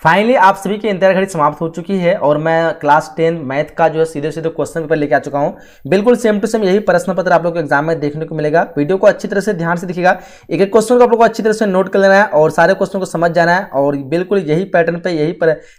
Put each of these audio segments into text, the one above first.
Finally आप सभी की इंतजार घड़ी समाप्त हो चुकी है और मैं क्लास 10 मैथ का जो है सीधे सीधे क्वेश्चन पेपर लेके आ चुका हूं। बिल्कुल सेम टू सेम यही प्रश्न पत्र आप लोग को एग्जाम में देखने को मिलेगा। वीडियो को अच्छी तरह से ध्यान से देखिएगा, एक एक क्वेश्चन को आप लोग को अच्छी तरह से नोट कर लेना है और सारे क्वेश्चन को समझ जाना है और बिल्कुल यही पैटर्न पे यही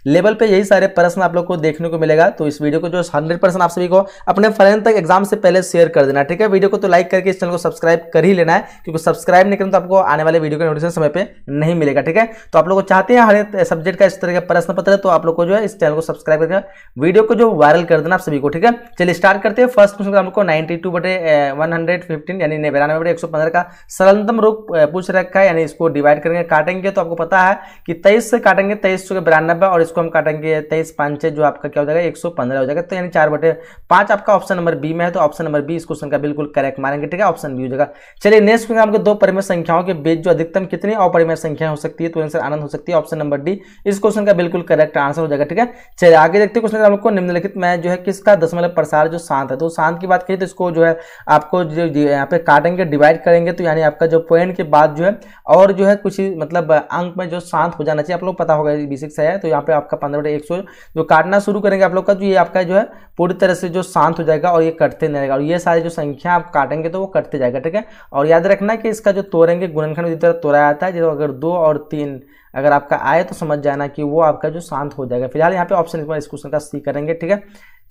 लेवल पे यही सारे प्रश्न आप लोग को देखने को मिलेगा। तो इस वीडियो को जो 100% आप सभी को अपने फ्रेंड तक एग्जाम से पहले शेयर कर देना, ठीक है। वीडियो को तो लाइक करके इस चैनल को सब्सक्राइब कर ही लेना है, क्योंकि सब्सक्राइब नहीं करें तो आपको आने वाले वीडियो का नोटिफिकेशन समय पे नहीं मिलेगा, ठीक है। तो आप लोग चाहते हैं हर एक सब्जेक्ट का इस तरह का प्रश्न पत्र, तो आप लोग को जो है इस चैनल को सब्सक्राइब करके वीडियो को जो वायरल कर देना आप सभी को, ठीक है। चलिए स्टार्ट करते हैं। फर्स्ट क्वेश्चन हम लोग को 92/115 यानी 92/115 का सरलतम रूप पूछ रखा है, यानी इसको डिवाइड करेंगे, काटेंगे तो आपको पता है कि 23 से काटेंगे 23 के 92 और इसको हम काटेंगे 23 5 जो आपका क्या हो जाएगा 115 हो जाएगा। तो यानी 4/5 आपका ऑप्शन नंबर बी में है, तो ऑप्शन नंबर बी इस क्वेश्चन का बिल्कुल करेक्ट मानेंगे, ठीक है। ऑप्शन बी हो जाएगा। चलिए नेक्स्ट क्वेश्चन हमको दो परिमेय संख्याओं के बीच जो अधिकतम कितनी अपरिमेय संख्या हो सकती है, तो आंसर आनंद हो सकती है। ऑप्शन नंबर डी इस क्वेश्चन का बिल्कुल करेक्ट आंसर हो जाएगा, ठीक है। चलिए आगे देखते हैं क्वेश्चन हम लोग को निम्नलिखित में जो है किसका दशमलव प्रसार जो शांत है। तो शांत की बात करिए तो इसको जो है आपको जो यहाँ पे काटेंगे डिवाइड करेंगे, तो यानी आपका जो पॉइंट के बाद जो है और जो है कुछ मतलब अंक में जो शांत हो जाना चाहिए, आप लोग पता होगा बेसिक है। तो यहाँ पे आपका 15/100 जो काटना शुरू करेंगे आप लोग का, जो ये आपका जो है पूरी तरह से जो शांत हो जाएगा और ये कटते नहीं रहेगा और ये सारी जो संख्या आप काटेंगे तो वो कटते जाएगा, ठीक है। और याद रखना कि इसका जो तोड़ेंगे गुणनखंड इसी तरह तोड़ा जाता है, जो अगर 2 और 3 अगर आपका आए तो समझ जाना कि वो आपका जो शांत हो जाएगा। फिलहाल यहाँ पे ऑप्शन इस क्वेश्चन का सी करेंगे, ठीक है।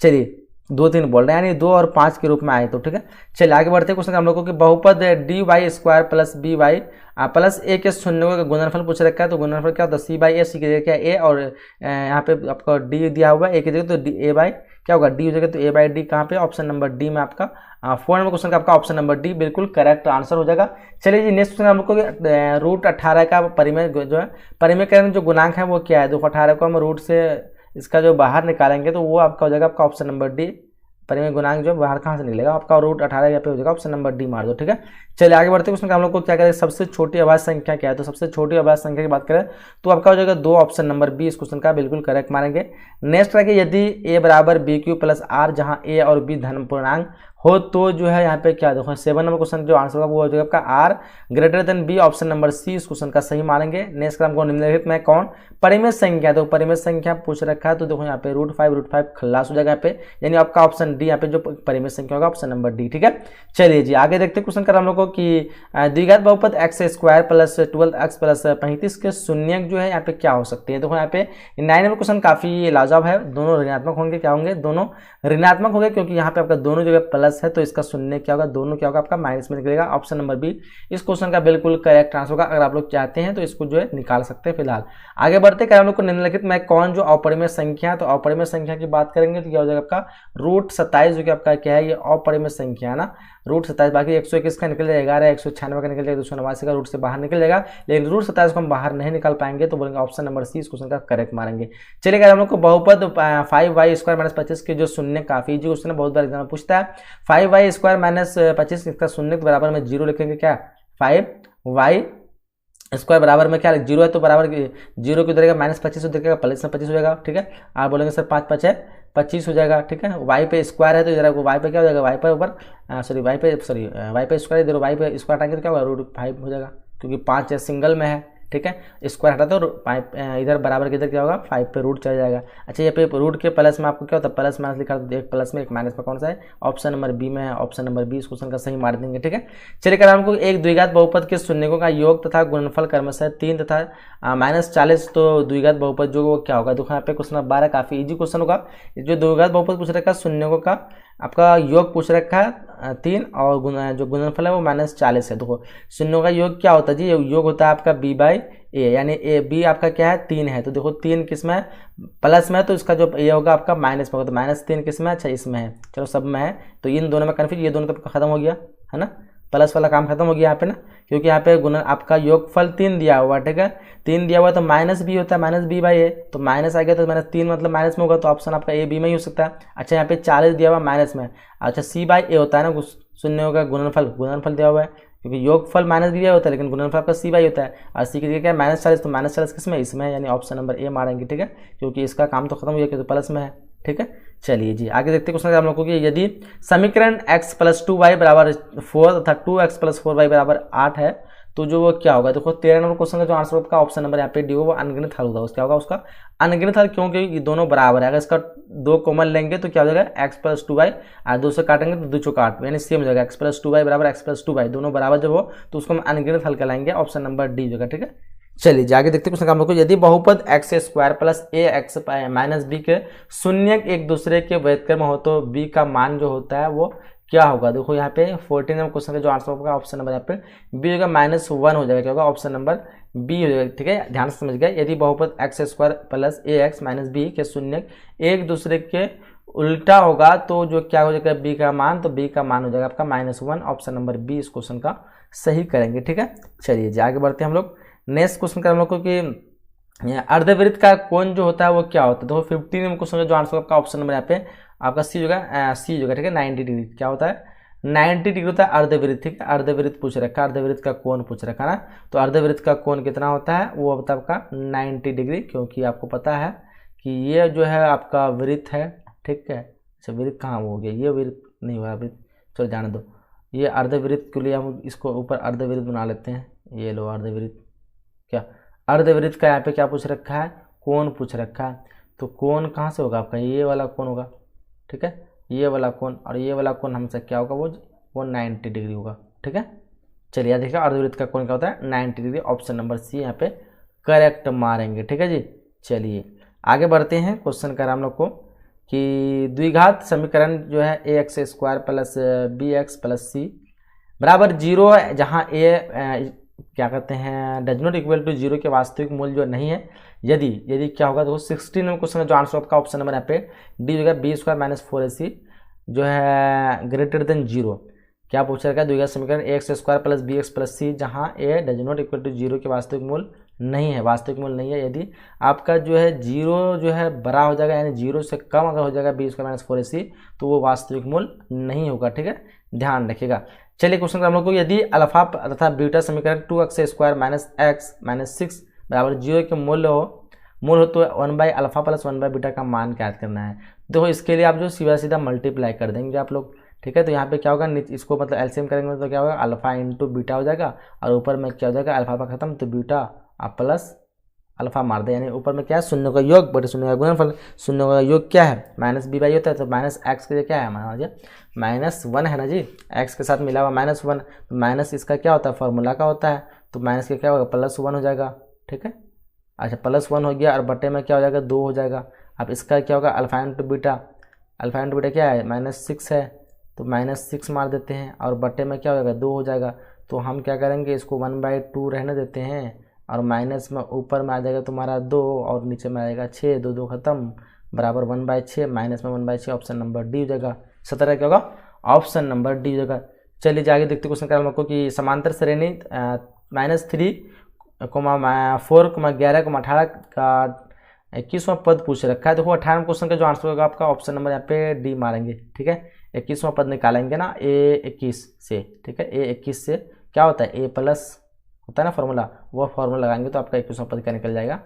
चलिए 2 3 बोल रहे हैं, यानी 2 और 5 के रूप में आए तो, ठीक है। चलिए आगे बढ़ते हैं क्वेश्चन हम लोगों को कि बहुपद dy² plus by plus a के शून्य का गुणनफल पूछ रखा है। तो गुणनफल क्या होता है c/a, c की जगह क्या a और यहाँ पे आपका d दिया हुआ है a की जगह, तो a बाई क्या होगा d हो जाएगा, तो a/d कहाँ पे ऑप्शन नंबर डी में आपका 4 नंबर क्वेश्चन का आपका ऑप्शन नंबर डी बिल्कुल करेक्ट आंसर हो जाएगा। चलिए जी नेक्स्ट क्वेश्चन हम लोग को √18 का परिमेय जो है परिमेयकरण जो गुणांक है वो क्या है। तो 18 को हम रूट से इसका जो बाहर निकालेंगे तो वो आपका हो जाएगा आपका ऑप्शन नंबर डी। परिमेय गुणांक जो बाहर कहाँ से निकलेगा आपका √18 यहाँ पे हो जाएगा, ऑप्शन नंबर डी मार दो, ठीक है। चलिए आगे बढ़ते हैं क्वेश्चन हम लोग को क्या करें सबसे छोटी अभाज्य संख्या क्या है। तो सबसे छोटी अभाज्य संख्या की बात करें तो आपका हो जाएगा 2, ऑप्शन नंबर बी इस क्वेश्चन का बिल्कुल करेक्ट मानेंगे। नेक्स्ट है कि यदि a = bq + r जहाँ a और b धन पूर्णांक हो तो जो है यहाँ पे क्या देखो 7 नंबर क्वेश्चन जो आंसर होगा वो हो जाएगा आपका r > b, option number C इस क्वेश्चन का सही मानेंगे। नेक्स्ट हमको निम्नलिखित में कौन परिमेय संख्या, तो परिमेय संख्या पूछ रखा है, तो देखो यहाँ पे √5 खल्लास हो जाएगा यहाँ पे, यानी आपका ऑप्शन डी यहाँ पे जो परिमेय संख्या होगा ऑप्शन नंबर डी, ठीक है। चलिए जी आगे देखते हैं क्वेश्चन कर हम लोग को कि द्विघात बहुपद x² + 12x + 35 के शून्यक जो है यहाँ पे क्या हो सकते हैं। देखो यहाँ पे 9 नंबर क्वेश्चन काफी लाजवाब है, दोनों ऋणात्मक होंगे, क्या होंगे दोनों ऋणात्मक होंगे, क्योंकि यहाँ पे आपका दोनों जगह प्लस है, तो इसका शून्य क्या होगा दोनों क्या होगा आपका माइनस में निकलेगा। ऑप्शन नंबर बी इस क्वेश्चन का बिल्कुल करेक्ट आंसर होगा। अगर आप लोग चाहते हैं तो इसको जो है निकाल सकते हैं। फिलहाल आगे बढ़ते हैं हम लोग को निम्नलिखित में कौन जो अपरिमेय संख्या, तो अपरिमेय संख्या की बात करेंगे तो क्या हो जाएगा आपका √27 जो कि आपका क्या है ये अपरिमेय संख्या है ना, √27 बाकी 121 का निकल जाएगा, 196 का निकल जाएगा, 289 का रूट से बाहर निकल जाएगा, लेकिन √27 को हम बाहर नहीं निकाल पाएंगे, तो बोलेंगे ऑप्शन नंबर सी इस क्वेश्चन का करेक्ट मानेंगे। चलिए हम लोग को बहुपद 5y² - 25 के जो शून्य काफी इजी क्वेश्चन है, बहुत बार एग्जाम में पूछता है। 5y² - 25 इसका शून्य बराबर में 0 लिखेंगे, क्या 5y² बराबर में क्या 0 है, तो बराबर 0 की उधर -25 उधर का प्लस में 25 हो जाएगा, ठीक है। आप बोलेंगे सर 5 5 है 25 हो जाएगा, ठीक है। y पे स्क्वायर है तो इधर आपको y पे क्या हो जाएगा y पे ऊपर y पे स्क्वायर, इधर y पे स्क्वायर हटाएंगे तो क्या होगा √5 हो जाएगा, क्योंकि 5 सिंगल में है, ठीक है। स्क्वायर हटा तो इधर बराबर के इधर क्या होगा 5 पे रूट चल जाएगा। अच्छा ये पे रूट के प्लस में आपको क्या होता है प्लस माइनस लिखा, तो एक प्लस में एक माइनस में कौन सा है ऑप्शन नंबर बी में है, ऑप्शन नंबर बी इस क्वेश्चन का सही मार देंगे, ठीक है। चलिए कर हमको एक द्विघात बहुपद के शून्यकों का योग तथा गुणनफल क्रमशः 3 तथा -40, तो द्विघात बहुपद जो वो क्या होगा। देखो यहाँ पे क्वेश्चन नंबर 12 काफी इजी क्वेश्चन होगा। जो द्विघात बहुपद पूछ रखा है शून्यकों का आपका योग पूछ रखा है 3 और जो गुणनफल है वो -40 है। देखो शून्यों का योग क्या होता है जी, योग होता है आपका b/a, यानी a b आपका क्या है 3 है, तो देखो 3 किस में है प्लस में है, तो इसका जो ये होगा आपका माइनस में होगा, तो -3 किस में है, अच्छा इसमें है, चलो सब में है, तो इन दोनों में कन्फ्यूज, ये दोनों तो खत्म हो गया है ना, प्लस वाला काम खत्म हो गया यहाँ पे ना, क्योंकि यहाँ पे गुणन आपका योगफल 3 दिया हुआ, ठीक है। 3 दिया हुआ तो माइनस बी होता है, -b/a, तो माइनस आ गया तो -3 मतलब माइनस में होगा, तो ऑप्शन आपका a b में ही हो सकता है। अच्छा यहाँ पे 40 दिया हुआ माइनस में, अच्छा c/a होता है ना शून्यों का गुणनफल दिया हुआ है, क्योंकि योगफल माइनस दिया होता है लेकिन गुणनफल आपका c/a होता है, और c की जगह क्या है -40, तो -40 किसमें इसमें, यानी ऑप्शन नंबर ए मारेंगे, ठीक है, क्योंकि इसका काम तो खत्म हो गया क्योंकि प्लस में है, ठीक है। चलिए जी आगे देखते हैं क्वेश्चन हम लोग को कि यदि समीकरण x + 2y = 4 तथा 2x + 4y = 8 है तो जो वो क्या होगा, देखो 13 नंबर क्वेश्चन का जो आंसर आपका ऑप्शन नंबर यहाँ पे डी होगा, वो अनगिनत हल होगा। क्या होगा उसका अनगिनत हल, क्योंकि ये दोनों बराबर है। अगर इसका 2 कॉमन लेंगे तो क्या हो जाएगा x प्लस 2y, और 2 से काटेंगे तो 2 चौका 8, यानी सेम हो जाएगा x प्लस 2y बराबर x प्लस 2y, दोनों बराबर जब हो तो उसको हम अनगिनत हल कहलाएंगे, ऑप्शन नंबर डी होगा। ठीक है, चलिए जाके देखते हैं क्वेश्चन का। यदि बहुपद एक्स स्क्वायर प्लस ए एक्स माइनस बी के शून्य एक दूसरे के व्यतिक्रम हो तो बी का मान जो होता है वो क्या होगा। देखो यहाँ पे 14 नंबर क्वेश्चन का जो आंसर होगा ऑप्शन नंबर यहाँ पे बी होगा, -1 हो जाएगा। क्या होगा ऑप्शन नंबर बी हो जाएगा। ठीक है, ध्यान से समझ गए। यदि बहुपद एक्स स्क्वायर प्लस ए एक्स माइनस बी के शून्य एक दूसरे के उल्टा होगा तो जो क्या हो जाएगा बी का मान, तो बी का मान हो जाएगा आपका -1, ऑप्शन नंबर बी इस क्वेश्चन का सही करेंगे। ठीक है, चलिए आगे बढ़ते हैं हम लोग। नेक्स्ट क्वेश्चन का हम लोग को कि अर्धवृत्त का कोण जो होता है वो क्या होता है। देखो 15 नंबर क्वेश्चन का जो आंसर आपका ऑप्शन नंबर यहाँ पे आपका सी होगा, सी होगा। ठीक है, 90 डिग्री क्या होता है, 90 डिग्री होता है अर्धवृत्त। ठीक है, अर्धवृत्त पूछ रखा है, अर्धवृत्त का कोण पूछ रखा है ना, तो अर्धवृत्त का कोण कितना होता है वो होता है आपका 90 डिग्री, क्योंकि आपको पता है कि ये जो है आपका वृत्त है। ठीक है, अच्छा वृत्त कहाँ हो गया, ये वृत्त नहीं हुआ वृत्त, चलो जाने दो। ये अर्धवृत्त के लिए हम इसको ऊपर अर्धवृत्त बना लेते हैं, ये लो अर्धवृत्त। क्या अर्धवृत्त का यहाँ पे क्या पूछ रखा है, कोण पूछ रखा है, तो कोण कहाँ से होगा आपका, ये वाला कोण होगा। ठीक है, ये वाला कोण और ये वाला कोण हमसे क्या होगा, वो 90 डिग्री होगा। ठीक है, चलिए याद देखिए अर्धवृत्त का कोण क्या होता है 90 डिग्री, ऑप्शन नंबर सी यहाँ पे करेक्ट मारेंगे। ठीक है जी, चलिए आगे बढ़ते हैं। क्वेश्चन कर हम लोग को कि द्विघात समीकरण जो है a x square plus b x plus c बराबर 0 है, जहाँ ए क्या कहते हैं डज नॉट इक्वल टू 0 के वास्तविक मूल्य जो नहीं है। यदि क्या होगा, तो 16 नंबर क्वेश्चन जो आंसर आपका ऑप्शन नंबर यहाँ पे डी होगा, बी स्क्वायर माइनस 4ac जो है ग्रेटर देन 0। क्या पूछ रखा है, द्विघात समीकरण a x square plus b x plus c जहाँ a does not equal to 0 के वास्तविक मूल्य नहीं है, वास्तविक मूल्य नहीं है। यदि आपका जो है 0 जो है बड़ा हो जाएगा, यानी 0 से कम अगर हो जाएगा बी स्क्वायर माइनस 4ac तो वो वास्तविक मूल्य नहीं होगा। ठीक है, ध्यान रखिएगा। चलिए क्वेश्चन हम लोग को, यदि अल्फा तथा बीटा समीकरण 2x square minus x minus 6 बराबर 0 के मूल हो तो 1/अल्फा प्लस 1/बीटा का मान ज्ञात करना है। देखो इसके लिए आप जो सीधा मल्टीप्लाई कर देंगे आप लोग। ठीक है, तो यहाँ पे क्या होगा, इसको मतलब एलसीएम करेंगे तो क्या होगा अल्फा इंटू बीटा हो जाएगा, और ऊपर में क्या हो जाएगा अल्फा पर खत्म तो बीटा प्लस अल्फा मार दे, यानी ऊपर में क्या है शून्य का योग बटे शून्य का गुणनफल। शून्य का योग क्या है -b/, होता है तो माइनस एक्स के क्या है हमारा -1 है ना जी, एक्स के साथ मिला हुआ -1, तो माइनस इसका क्या होता है फॉर्मूला का होता है, तो माइनस के क्या होगा +1 हो जाएगा। ठीक है, अच्छा +1 हो गया और बटे में क्या हो जाएगा 2 हो जाएगा। अब इसका क्या होगा अल्फा इंटू बीटा क्या है -6 है, तो -6 मार देते हैं और बटे में क्या हो जाएगा 2 हो जाएगा। तो हम क्या करेंगे इसको 1/2 रहने देते हैं, और माइनस में ऊपर में आ जाएगा तुम्हारा 2 और नीचे में आएगा 6, 2 2 खत्म बराबर 1/6, माइनस में 1/6, ऑप्शन नंबर डी हो जाएगा। 17 क्या होगा ऑप्शन नंबर डी हो जाएगा। चलिए जाके देखते क्वेश्चन कर हमको कि समांतर श्रेणी -3, 4, 11, 18 का 21वां पद पूछ रखा है। देखो 18 क्वेश्चन का जो आंसर होगा आपका ऑप्शन नंबर यहाँ पे डी मारेंगे। ठीक है, 21वां पद निकालेंगे ना A21 से। ठीक है, A21 से क्या होता है A प्लस होता है ना फॉर्मूला, वो फॉर्मूला लगाएंगे तो आपका 21वां पद क्या निकल जाएगा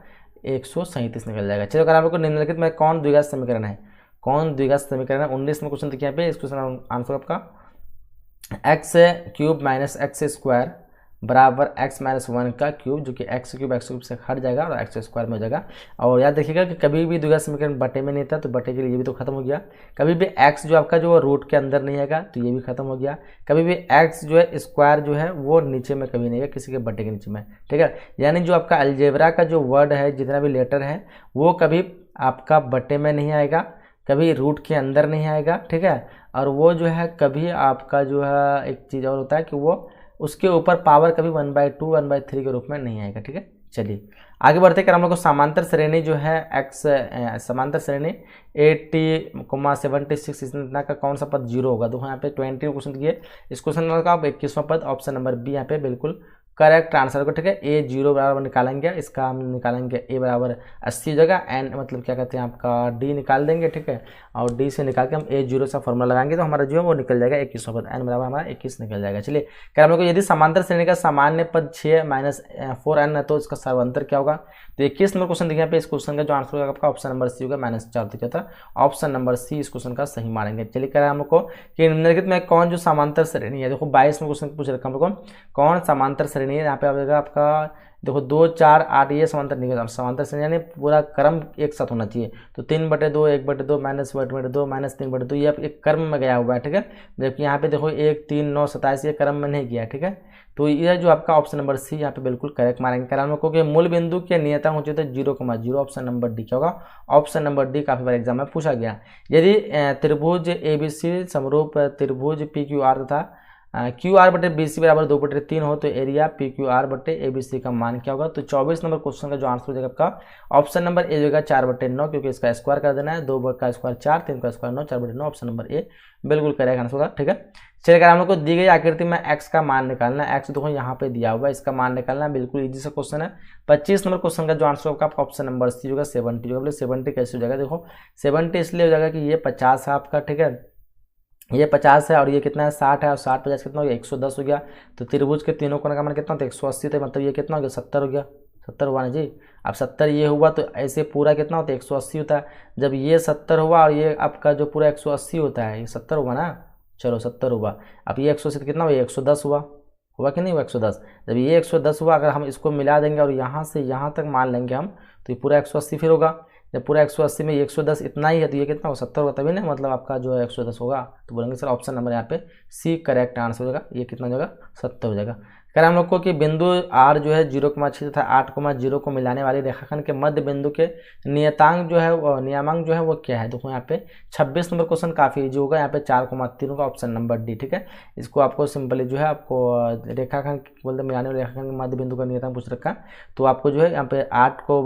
137 निकल जाएगा। चलो अगर आपको निम्नलिखित में कौन द्विघात समीकरण है, 19 में क्वेश्चन देखिए यहाँ पे। इस क्वेश्चन आंसर आपका x³ माइनस एक्स स्क्वायर बराबर x माइनस 1 का क्यूब, जो कि x³ से हट जाएगा और x स्क्वायर में हो जाएगा। और याद रखिएगा कि कभी भी द्विघात समीकरण बटे में नहीं था तो बटे के लिए ये भी तो खत्म हो गया। कभी भी x जो आपका जो रूट के अंदर नहीं आएगा तो ये भी खत्म हो गया। कभी भी x जो है स्क्वायर जो है वो नीचे में कभी नहीं है किसी के बटे के नीचे में। ठीक है, यानी जो आपका अलजेब्रा का जो वर्ड है जितना भी लेटर है वो कभी आपका बटे में नहीं आएगा, कभी रूट के अंदर नहीं आएगा। ठीक है, और वो जो है कभी आपका जो है एक चीज़ और होता है कि वो उसके ऊपर पावर कभी 1/2, 1/3 के रूप में नहीं आएगा। ठीक है, चलिए आगे बढ़ते कर हम लोग को समांतर श्रेणी जो है समांतर श्रेणी 80,76 इतना का कौन सा पद 0 होगा। देखो यहाँ पे 20 क्वेश्चन दिए, इस क्वेश्चन का आप 21वां पद ऑप्शन नंबर बी यहाँ पे बिल्कुल करेक्ट आंसर को। ठीक है, A0 बराबर निकालेंगे, इसका हम निकालेंगे A बराबर 80 जगह, एन मतलब क्या कहते हैं आपका D निकाल देंगे। ठीक है, और D से निकाल के हम A0 से फॉर्मूला लगाएंगे तो हमारा जो है वो निकल जाएगा 21वां पद, n बराबर हमारा 21 निकल जाएगा। चलिए क्या हम लोग को यदि समांतर श्रेणी का सामान्य पद 6 माइनस 4n है तो इसका सर्वांतर क्या होगा। तो 21 नंबर क्वेश्चन देखिए यहाँ पे, इस क्वेश्चन का जो आंसर होगा आपका ऑप्शन नंबर सी होगा -4। तो क्या था ऑप्शन नंबर सी इस क्वेश्चन का सही मारेंगे। चलिए कह रहे हैं हम लोग को कि निम्नलिखित में कौन जो समांतर श्रेणी है। देखो 22 में क्वेश्चन पूछ रखा हम लोग को कौन समांतर श्रेणी नहीं है, यहाँ पे आएगा आपका देखो 2 4 8, ये समांतर नहीं होगा, समांतर से यानी पूरा क्रम एक साथ होना चाहिए। तो 3/2 1/2 -1/2 -3/2 ये एक क्रम में गया हुआ है, ठीक है। जबकि यहाँ पे देखो 1 3 9 27 ये क्रम में नहीं गया, ठीक है। तो ये जो आपका ऑप्शन नंबर सी यहाँ पे बिल्कुल करेक्ट मानेंगे। कारण क्योंकि मूल बिंदु के नियतांक होते थे 0,0, ऑप्शन नंबर डी क्या होगा, ऑप्शन नंबर डी काफी बार एग्जाम में पूछा गया। यदि त्रिभुज ABC समरूप त्रिभुज PQR तथा QR/BC बराबर 2/3 हो तो एरिया PQR/ABC का मान क्या होगा। तो 24 नंबर क्वेश्चन का जो आंसर हो जाएगा आपका ऑप्शन नंबर ए होगा 4/9, क्योंकि इसका स्क्वायर कर देना है, 2 का स्क्वायर 4, 3 का स्क्वायर 9, 4/9, ऑप्शन नंबर ए बिल्कुल करेक्ट आंसर होगा, ठीक है। चलिए अगर हम लोग को दी गई आकृति में एक्स का मान निकालना है, एक्स देखो यहाँ पे दिया हुआ है, इसका मान निकालना है, बिल्कुल इजी सा क्वेश्चन है। 25 नंबर क्वेश्चन का जो आंसर होगा आपका ऑप्शन नंबर सी होगा 70 होगा। 70 कैसे हो जाएगा, देखो 70 इसलिए हो जाएगा कि ये 50 है आपका, ठीक है, ये 50 है और ये कितना है 60 है, और 60 50 कितना हो गया 110 हो गया। तो त्रिभुज के तीनों कोण का मान कितना होता है 180, तो मतलब ये कितना हो गया 70 हो गया, 70 हुआ ना जी। अब 70 ये हुआ तो ऐसे पूरा कितना होता है 180 होता है। जब ये 70 हुआ और ये आपका जो पूरा 180 होता है, ये 70 हुआ ना, चलो 70 हुआ। अब ये 180 तो कितना हुआ, ये 110 हुआ कि नहीं हुआ 110। जब ये 110 हुआ, अगर हम इसको मिला देंगे और यहाँ से यहाँ तक मान लेंगे हम, तो ये पूरा 180 फिर होगा। जब पूरा 180 में 110 इतना ही है तो ये कितना हो 70 होगा, तभी ना मतलब आपका जो है 110 होगा। तो बोलेंगे सर ऑप्शन नंबर यहाँ पे सी करेक्ट आंसर हो जाएगा, ये कितना हो जाएगा 70 हो जाएगा। कह हम लोग को कि बिंदु आर जो है 0,6 तथा 8,0 को मिलाने वाली रेखाखंड के मध्य बिंदु के नियतांक जो है नियमांक जो है वो क्या है। देखो यहाँ पे 26 नंबर क्वेश्चन काफी इजी होगा, यहाँ पे 4,3 होगा, ऑप्शन नंबर डी, ठीक है। इसको आपको सिंपली जो है आपको रेखाखंड बोलते मिलाने वाले रेखाखंड के मध्य बिंदु का नियतांक पूछ रखा है। तो आपको जो है यहाँ पे 8 को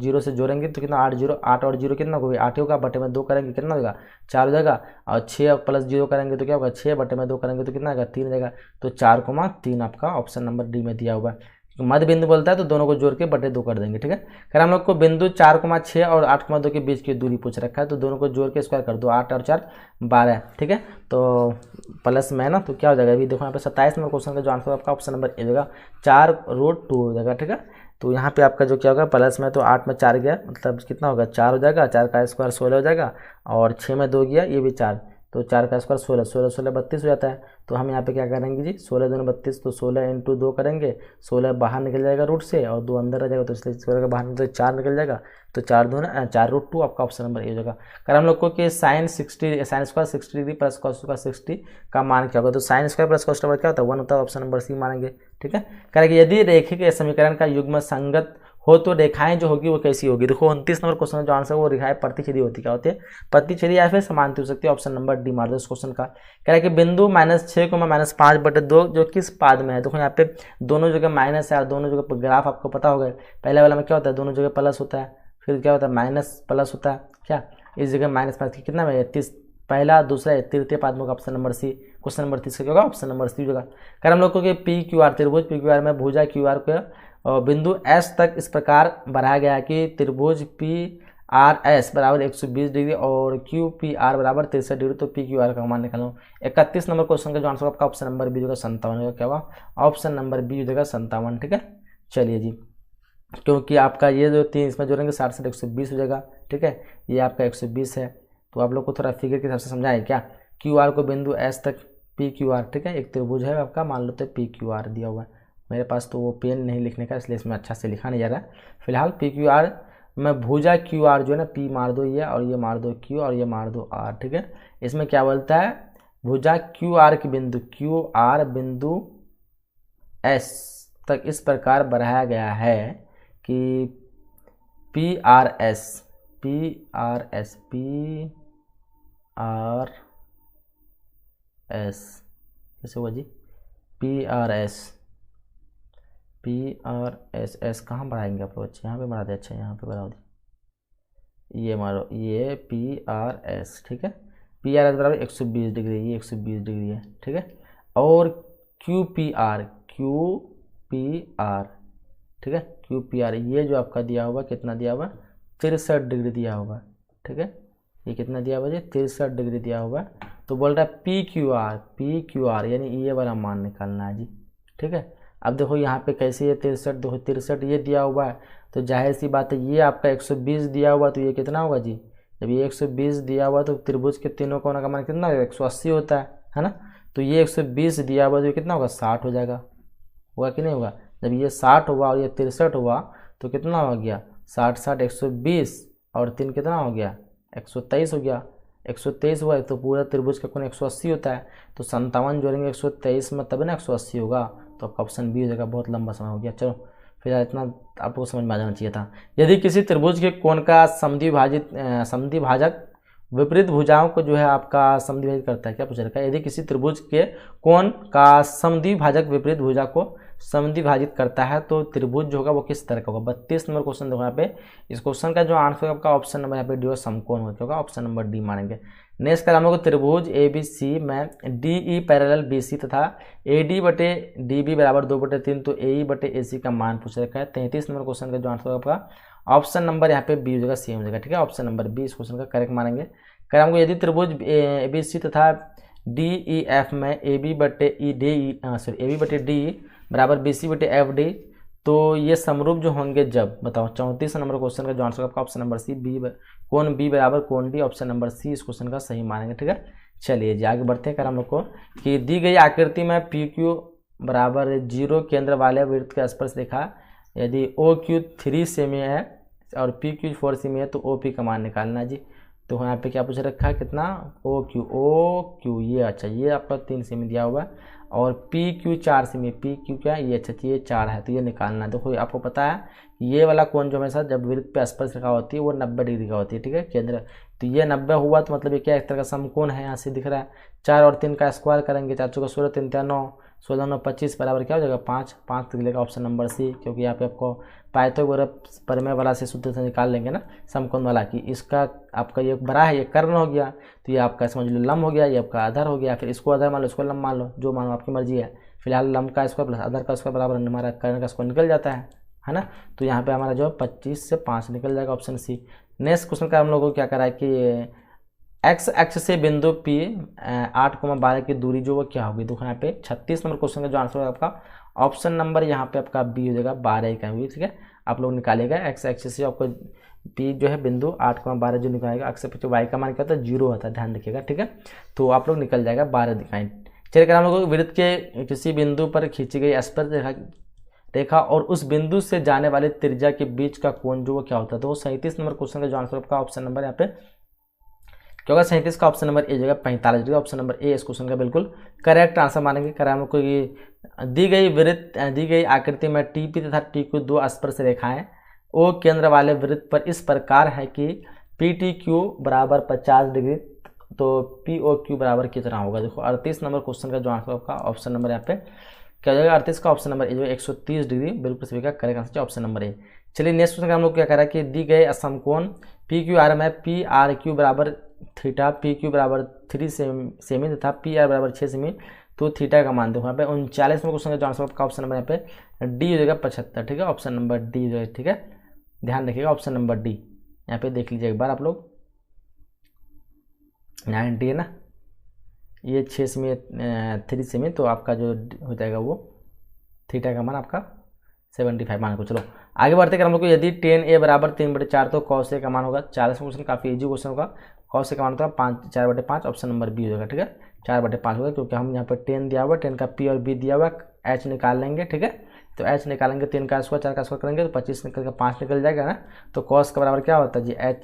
0 से जोड़ेंगे तो कितना 8 और 0 कितना होगा 8 होगा, बटे में 2 करेंगे कितना होगा 4 हो जाएगा, और 6 प्लस 0 करेंगे तो क्या होगा 6, बटे में 2 करेंगे तो कितना होगा 3 हो जाएगा। तो 4,3 आपका ऑप्शन नंबर डी में दिया हुआ है। मध्य बिंदु बोलता है तो दोनों को जोड़ के बटे 2 कर देंगे, ठीक है। अगर हम लोग को बिंदु 4,6 और 8,2 के बीच की दूरी पूछ रखा है, तो दोनों को जोड़ के स्क्वायर कर दो, 8 और 4 12, ठीक है। तो प्लस में ना तो क्या हो जाएगा, अभी देखो यहाँ पे 27 नंबर क्वेश्चन का जो आंसर आपका ऑप्शन नंबर ए होगा 4√2 हो जाएगा, ठीक है। तो यहाँ पे आपका जो क्या होगा प्लस में तो 8 में 4 गया, मतलब कितना होगा 4 हो जाएगा, 4 का स्क्वायर 16 हो जाएगा, और 6 में 2 गया, ये भी 4, तो 4 का स्क्वायर 16, 16 16 32 हो जाता है। तो हम यहाँ पे क्या करेंगे जी 16 दूनी 32, तो 16 × 2 करेंगे, 16 बाहर निकल जाएगा रूट से और 2 अंदर आ जाएगा, तो इसलिए 16 का बाहर निकल 4 निकल जाएगा, तो 4√2 आपका ऑप्शन नंबर ए हो जाएगा। अगर हम लोग को कि sine square 60 degree plus cos square 60 का मान क्या होगा, तो sine square plus cos square क्या होता है 1 होता है, ऑप्शन नंबर सी मानेंगे, ठीक है। करेंगे यदि रेखीय समीकरण का युग्म संगत हो तो रेखाएं जो होगी वो कैसी होगी। देखो 29 नंबर क्वेश्चन जो आंसर वो रेखाएं प्रतिच्छेदी होती क्या होती है, प्रतिच्छेदी या फिर समांतर हो सकती है, ऑप्शन नंबर डी मार दो इस क्वेश्चन का। कह रहा है कि बिंदु -6 -5/2 जो किस पाद में है। देखो यहाँ पे दोनों जगह माइनस है और दोनों जगह ग्राफ आपको पता होगा, पहले वाला में क्या होता है दोनों जगह प्लस होता है, फिर क्या होता है माइनस प्लस होता है, क्या इस जगह माइनस कितना में 30, पहला दूसरा तृतीय पाद में option number C, question number 30 का क्या होगा ऑप्शन नंबर सी होगा। कर हम लोग को कि PQR त्रिभुज PQR में भुजा QR को बिंदु S तक इस प्रकार बढ़ाया गया है कि त्रिभुज PRS बराबर 120 डिग्री और QPR बराबर 63 डिग्री, तो PQR का मान निकालो। 31 नंबर क्वेश्चन का जो आंसर आपका ऑप्शन नंबर बी होगा 57 होगा, क्या होगा ऑप्शन नंबर बी हो जाएगा 57, ठीक है। चलिए जी, क्योंकि आपका ये जो 3 इसमें जोड़ेंगे 60 से 120 हो जाएगा, ठीक है, ये आपका 120 है। तो आप लोग को थोड़ा फिगर के हिसाब से समझाएं क्या, QR को बिंदु S तक PQR, ठीक है, एक त्रिभुज है आपका, मान लो तो PQR दिया हुआ है, मेरे पास तो वो पेन नहीं लिखने का इसलिए इसमें अच्छा से लिखा नहीं जा रहा है। फिलहाल PQR में भुजा QR जो है ना P मार दो ये, और ये मार दो Q और ये मार दो R, ठीक है। इसमें क्या बोलता है भुजा QR की बिंदु QR बिंदु S तक इस प्रकार बढ़ाया गया है कि PRS कैसे हुआ जी PRS कहाँ बढ़ाएंगे आप लोग, अच्छा यहाँ पे बढ़ा दे, अच्छा यहाँ पे बढ़ा दे, ये मारो ये PRS, ठीक है। PRS बराबर 120 डिग्री, ये 120 डिग्री है, ठीक है। और QPR ठीक है, QPR ये जो आपका दिया हुआ कितना दिया हुआ 63 डिग्री दिया हुआ, ठीक है, ये कितना दिया हुआ जी 63 डिग्री दिया हुआ। तो बोल रहा है PQR यानी ये वाला मान निकालना है जी, ठीक है। अब देखो यहाँ पे कैसे ये 63, देखो 63 ये दिया हुआ है, तो जाहिर सी बात है ये आपका 120 दिया हुआ, तो ये कितना होगा जी, जब ये 120 दिया हुआ तो त्रिभुज के तीनों कोणों का मान कितना होगा 180 होता है ना। तो ये 120 दिया हुआ तो ये कितना होगा 60 हो जाएगा, होगा कि नहीं होगा? जब ये 60 हुआ और ये 63 हुआ तो कितना हो गया? 60 60 120 और 3 कितना हो गया? 123 हो गया। 123 हुआ तो पूरा त्रिभुज का कोण 180 होता है, तो 57 जोड़ेंगे 123 में तब ना 180 होगा, तो आपका ऑप्शन बी हो जाएगा। बहुत लंबा समय हो गया। चलो फिर इतना आपको समझ में आ जाना चाहिए था। यदि किसी त्रिभुज के कोण का समद्वि भाजक विपरीत भुजाओं को जो है आपका समद्वि भाजित करता है, क्या पूछ रखा है? यदि किसी त्रिभुज के कोण का समद्वि भाजक विपरीत भुजा को समद्वि भाजित करता है तो त्रिभुज जो होगा वो किस तरह का होगा? 32 नंबर क्वेश्चन देखो यहाँ पे। इस क्वेश्चन का जो आंसर है आपका ऑप्शन नंबर यहाँ पे डी और समकोण होगा, ऑप्शन नंबर डी मानेंगे। नेक्स्ट का हम लोग त्रिभुज ABC में DE पैरेलल BC तथा AD बटे DB बराबर 2/3 तो AE बटे AC का मान पूछ रखा है। 33 नंबर क्वेश्चन का जो आंसर होगा आपका ऑप्शन नंबर यहाँ पे बी हो जाएगा, सेम हो जाएगा। ठीक है, ऑप्शन नंबर बी इस क्वेश्चन का करेक्ट मानेंगे। अगर हमको यदि त्रिभुज ABC तथा DEF में AB बटे DE बराबर BC बटे FD तो ये समरूप जो होंगे जब, बताओ 34 नंबर क्वेश्चन का जो आंसर आपका ऑप्शन नंबर सी, बी कोण B बराबर कोण D, ऑप्शन नंबर सी इस क्वेश्चन का सही मानेंगे। ठीक है, चलिए जी आगे बढ़ते हैं। कर हम लोग को कि दी गई आकृति में PQ बराबर 0 केंद्र वाले वृत्त के स्पर्श रेखा यदि OQ 3 सेमी है और PQ 4 सेमी है तो OP का मान निकालना जी। तो यहाँ पे क्या पूछ रखा है? कितना? OQ ये, अच्छा ये आपका 3 सेमी दिया हुआ है और PQ 4 सेमी, PQ क्या है? ये, अच्छा ये 4 है तो ये निकालना है। देखो आपको पता है ये वाला कोण जो हमेशा जब वृत्त पे स्पर्श रेखा होती है वो 90 डिग्री का होती है। ठीक है, केंद्र तो ये 90 हुआ तो मतलब ये क्या एक तरह का समकोण है, यहाँ से दिख रहा है। 4 और 3 का स्क्वायर करेंगे, 4 चौका 16, 3 3 9, 16 9 25 बराबर क्या हो जाएगा? 5 5 निकलेगा ऑप्शन नंबर सी, क्योंकि यहाँ पे आपको पाइथागोरस प्रमेय वाला से सूत्र से निकाल लेंगे ना समकोण वाला कि इसका आपका ये बड़ा है, ये कर्ण हो गया तो ये आपका समझ लो लंब हो गया, ये आपका आधार हो गया। फिर इसको आधार मान लो, इसको लंब मान लो, जो मानो आपकी मर्जी है। फिलहाल लंब का स्क्वायर प्लस आधार का स्क्वायर बराबर हमारा कर्ण का स्क्वायर निकल जाता है ना। तो यहाँ पे हमारा जो 25 से 5 निकल जाएगा, ऑप्शन सी। नेक्स्ट क्वेश्चन का हम लोगों को क्या करा है कि एक्स एक्स से बिंदु P 8,12 की दूरी जो वो क्या होगी? देखो यहाँ पे 36 नंबर क्वेश्चन का जो आंसर होगा आपका ऑप्शन नंबर यहाँ पे आपका बी हो जाएगा, 12 का भी। ठीक है, आप लोग निकालेगा एक्स एक्सिस से आपको P जो है बिंदु 8,12 जो निकालेगा, अक्स पे वाई का मान क्या होता है? 0 होता है, ध्यान रखिएगा। ठीक है, तो आप लोग निकल जाएगा 12 दिखाएं। चलिए अगर हम लोग वृत्त के किसी बिंदु पर खींची गई स्पर्श रेखा और उस बिंदु से जाने वाले त्रिज्या के बीच का कोण जो वो क्या होता है? तो 37 नंबर क्वेश्चन का जो आंसर आपका ऑप्शन नंबर यहाँ पे क्या होगा? 37 का ऑप्शन नंबर ए जगह 45 डिग्री, ऑप्शन नंबर ए इस क्वेश्चन का बिल्कुल करेक्ट आंसर मानेंगे। करा हम लोग को दी गई आकृति में TP तथा TQ दो स्पर्श रेखाएं O केंद्र वाले वृत्त पर इस प्रकार है कि PTQ बराबर 50 डिग्री तो POQ बराबर कितना होगा? देखो 38 नंबर क्वेश्चन का जो आंसर आपका ऑप्शन नंबर यहाँ पे क्या हो जाएगा? 38 का ऑप्शन नंबर ए जो 130 डिग्री बिल्कुल सभी का correct answer option number A. चलिए नेक्स्ट क्वेश्चन का हम लोग क्या करा कि दी गए समकोण PQR में PRQ बराबर थीटा, PQ बराबर 3 सेमी तथा PR बराबर 6 सेमी तो थीटा का मान देखो यहाँ पे 39वें क्वेश्चन का जो आंसर आपका ऑप्शन नंबर यहाँ पे डी हो जाएगा 75। ठीक है, ऑप्शन नंबर डी हो जाएगा। ठीक है, ध्यान रखिएगा ऑप्शन नंबर डी यहाँ पे देख लीजिए एक बार आप लोग। 90 है ना, ये 6 सेमी 3 सेमी तो आपका जो हो जाएगा वो थीटा का मान आपका 75 मान को। चलो आगे बढ़ते कर हम लोग को यदि 10a बराबर 3/4 तो cos a का मान होगा। 40 क्वेश्चन काफ़ी इजी क्वेश्चन होगा। cos a का मान होगा 4/5, ऑप्शन नंबर बी हो जाएगा। ठीक है, 4/5 होगा क्योंकि हम यहाँ पर 10 दिया हुआ, 10 का p और b दिया हुआ, h निकाल लेंगे। ठीक है, तो h निकालेंगे 3 का स्क्वायर 4 का स्क्वायर करेंगे तो 25 निकल कर 5 निकल जाएगा ना। तो cos का बराबर क्या होता है जी? h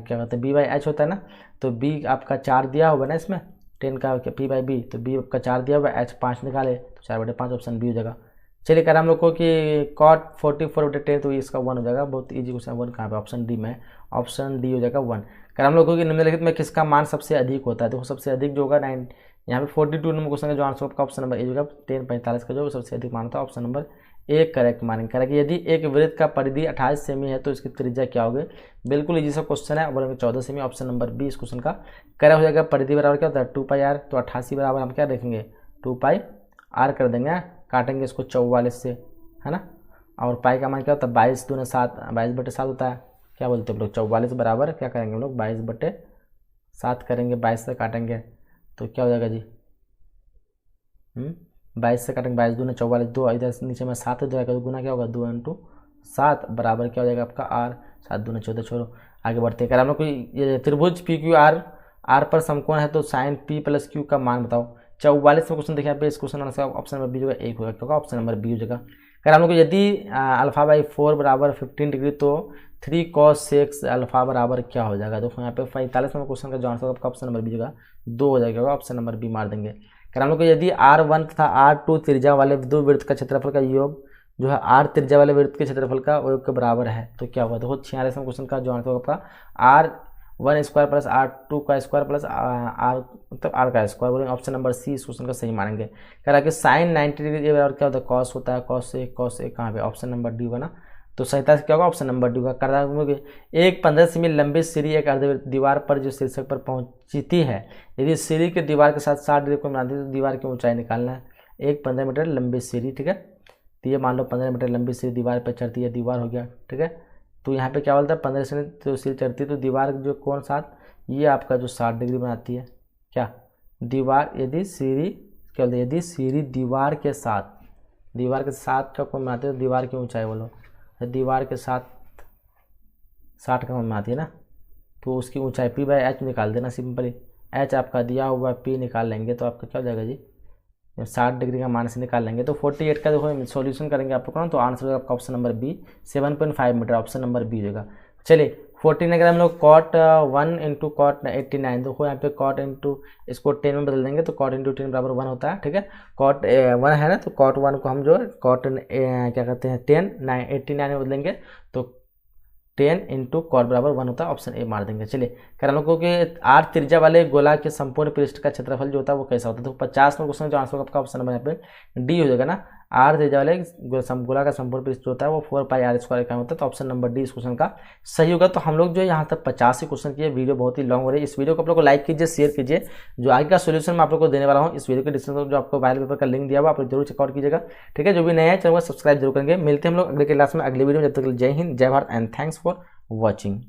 क्या होता है? b/h होता है ना। तो b आपका 4 दिया होगा ना इसमें, 10 का p/b तो b आपका 4 दिया हुआ, h 5 निकाले तो 4/5 ऑप्शन बी हो जाएगा। चलिए कर हम लोग को कि cot 44/10 तो इसका 1 हो जाएगा। बहुत इजी क्वेश्चन, 1 कहाँ पे? ऑप्शन डी में, ऑप्शन डी हो जाएगा 1। कर हम लोग को कि निम्नलिखित में किसका मान सबसे अधिक होता है? देखो सबसे अधिक जो होगा 9 यहाँ पे 42 नंबर क्वेश्चन का जो आंसर आपका ऑप्शन नंबर ए होगा 10/45 का जो सबसे अधिक मान होता है ऑप्शन नंबर ए करेक्ट मानेंगे। करेक्ट, यदि एक वृत्त का परिधि 28 सेमी है तो इसकी त्रिज्या क्या होगी? बिल्कुल इजी सा क्वेश्चन है, बोलेंगे 14 सेमी, ऑप्शन नंबर बी इस क्वेश्चन का करेक्ट हो जाएगा। परिधि बराबर क्या होता है? 2πr, तो 88 बराबर हम क्या देखेंगे? 2πr कर देंगे, काटेंगे इसको 44 से, है ना। और पाई का मान क्या होता है? 22 दूना 7, 22/7 होता है। क्या बोलते हैं हम लोग? 44 बराबर क्या करेंगे हम लोग? 22/7 करेंगे, 22 से काटेंगे तो क्या हो जाएगा जी? 22 से काटेंगे, 22 दूना 44, 2 इधर नीचे में 7 हो जाएगा तो गुना क्या होगा? 2 × 7 बराबर क्या हो जाएगा आपका? r, 7 दूना 14। छोड़ो आगे बढ़ते हैं। हम लोग कोई त्रिभुज PQR R पर समकोण है तो साइन P + Q का मान बताओ। 44 में क्वेश्चन देखिए यहाँ पे, इस question answer option number B जो है 1 होगा, क्योंकि ऑप्शन नंबर बी हो जाएगा। अगर हम लोग यदि अल्फा बाई 4 बराबर 15 डिग्री तो 3 cos 6 अल्फा बराबर क्या हो जाएगा। देखो यहाँ पे 45 नंबर क्वेश्चन का जो आंसर होगा ऑप्शन नंबर बी होगा 2 हो जाएगा, ऑप्शन नंबर बी मार देंगे। अगर हम लोग यदि R1 तथा R2 त्रिज्या वाले दो वृत्त का क्षेत्रफल का योग जो है R त्रिज्या वाले वृत्त के क्षेत्रफल का योग के बराबर है तो क्या होगा। देखो 46 नंबर क्वेश्चन का जो आंसर होगा आपका R1 स्क्वायर प्लस R2 का स्क्वायर प्लस R मतलब R का स्क्वायर बोलेंगे, ऑप्शन नंबर सी इस क्वेश्चन का सही मानेंगे। कह रहा है कि साइन 90 डिग्री बराबर क्या होता है, कॉस होता है, कॉस ए कहाँ पे, ऑप्शन नंबर डी होगा ना। तो सही क्या होगा, ऑप्शन नंबर डी होगा। कर रहा है एक 15 सेमी लंबी सीढ़ी एक अर्धवृत्त दीवार पर जो शीर्षक पर पहुंचती है, यदि सीढ़ी के दीवार के साथ 60 डिग्री को बनाती है तो दीवार की ऊंचाई निकालना है। एक 15 मीटर लंबी सीढ़ी, ठीक है, तो ये मान लो 15 मीटर लंबी सीढ़ी दीवार पर चढ़ती है, दीवार हो गया, ठीक है। तो यहाँ पे क्या बोलता है 15 से तो सीढ़ी चढ़ती है तो दीवार जो कौन साथ ये आपका जो 60 डिग्री बनाती है क्या दीवार, यदि सीढ़ी क्या बोलते हैं, यदि सीढ़ी दीवार के साथ का कोण बनाती है तो दीवार की ऊंचाई बोलो, दीवार के साथ 60 का कोण बनाती है ना, तो उसकी ऊंचाई पी बाई एच निकाल देना सिंपली। एच आपका दिया हुआ पी निकाल लेंगे तो आपका क्या हो जाएगा जी 60 डिग्री का मान से निकाल लेंगे तो 48 का देखो सॉल्यूशन करेंगे आप लोग ना, तो आंसर होगा आपका option number B 7.5 metre, option number B होगा। चलिए 14 अगर हम लोग कॉट 1 इंटू कॉट 89 देखो यहाँ पे कॉट इंटू इसको 10 में बदल देंगे तो कॉट इंटू 10 बराबर 1 होता है, ठीक है। कॉट 1 है ना, तो कॉट 1 को हम जो कॉट क्या कहते हैं 89 में बदलेंगे तो 10 इंटू कॉट बराबर 1 होता है, ऑप्शन ए मार देंगे। चलिए कर हम लोग को कि R त्रिज्या वाले गोला के संपूर्ण पृष्ठ का क्षेत्रफल जो होता है वो कैसा होता है। तो 50 में क्वेश्चन जो आंसर आपका ऑप्शन नंबर यहाँ पे डी हो जाएगा ना। R त्रिज्या वाले गोला का संपूर्ण पृष्ठ जो होता है वो 4 पाई R स्क्वायर का होता है, तो ऑप्शन नंबर डी इस क्वेश्चन का सही होगा। तो हम लोग जो यहाँ तक 50 क्वेश्चन किए, वीडियो बहुत ही लॉन्ग हो रही है। इस वीडियो को आप लोग को लाइक कीजिए, शेयर कीजिए। जो आगे का सोल्यूशन मैं आप लोग को देने वाला हूँ इस वीडियो के डिस्क्रिप्शन में जो आपको वायरल पेपर का लिंक दिया हुआ आप लोग जरूर चेकआउट कीजिएगा, ठीक है। जो भी नया है चैनल को सब्सक्राइब जरूर करेंगे। मिलते हैं हम लोग अगले क्लास में अगले वीडियो में, जब तक जय हिंद, जय Bharat and thanks for watching.